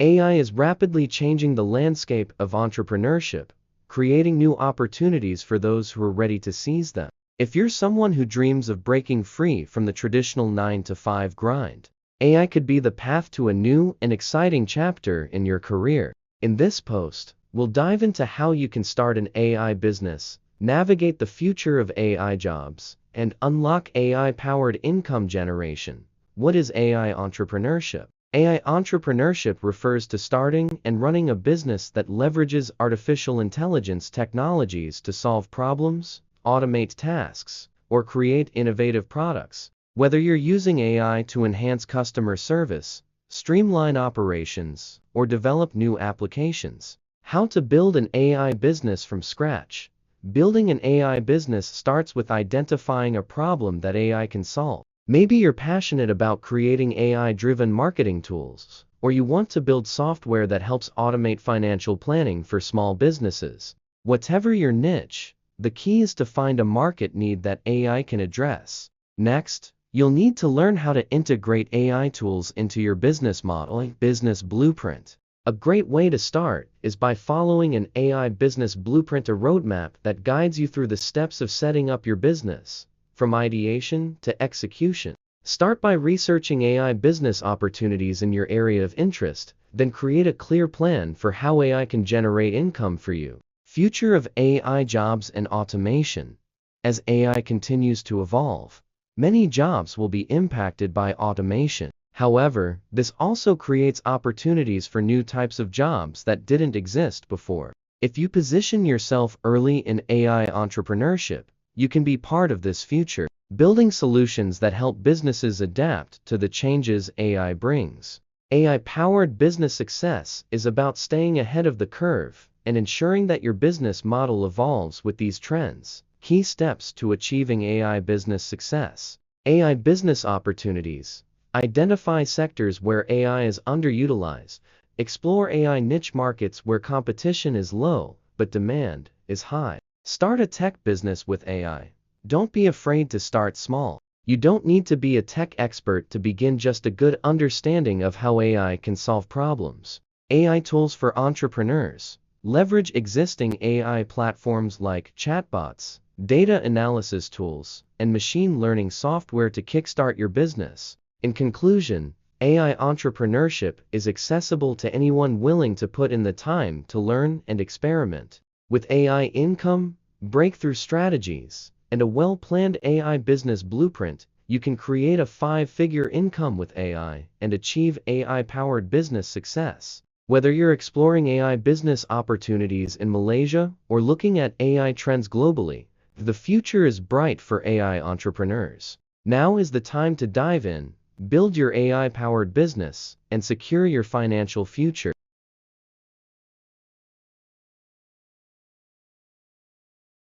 AI is rapidly changing the landscape of entrepreneurship, creating new opportunities for those who are ready to seize them. If you're someone who dreams of breaking free from the traditional 9-to-5 grind, AI could be the path to a new and exciting chapter in your career. In this post, we'll dive into how you can start an AI business, navigate the future of AI jobs, and unlock AI-powered income generation. What is AI entrepreneurship? AI entrepreneurship refers to starting and running a business that leverages artificial intelligence technologies to solve problems, automate tasks, or create innovative products. Whether you're using AI to enhance customer service, streamline operations, or develop new applications. How to build an AI business from scratch. Building an AI business starts with identifying a problem that AI can solve. Maybe you're passionate about creating AI-driven marketing tools, or you want to build software that helps automate financial planning for small businesses. Whatever your niche, the key is to find a market need that AI can address. Next, you'll need to learn how to integrate AI tools into your business model. Business blueprint. A great way to start is by following an AI business blueprint, a roadmap that guides you through the steps of setting up your business, from ideation to execution. Start by researching AI business opportunities in your area of interest, then create a clear plan for how AI can generate income for you. Future of AI jobs and automation. As AI continues to evolve, many jobs will be impacted by automation. However, this also creates opportunities for new types of jobs that didn't exist before. If you position yourself early in AI entrepreneurship, you can be part of this future, building solutions that help businesses adapt to the changes AI brings. AI-powered business success is about staying ahead of the curve and ensuring that your business model evolves with these trends. Key steps to achieving AI business success. AI business opportunities. Identify sectors where AI is underutilized. Explore AI niche markets where competition is low, but demand is high. Start a tech business with AI. Don't be afraid to start small. You don't need to be a tech expert to begin, just a good understanding of how AI can solve problems. AI tools for entrepreneurs. Leverage existing AI platforms like chatbots, data analysis tools, and machine learning software to kickstart your business. In conclusion, AI entrepreneurship is accessible to anyone willing to put in the time to learn and experiment. With AI income, breakthrough strategies, and a well-planned AI business blueprint, you can create a 5-figure income with AI and achieve AI-powered business success. Whether you're exploring AI business opportunities in Malaysia or looking at AI trends globally, the future is bright for AI entrepreneurs. Now is the time to dive in, build your AI-powered business, and secure your financial future.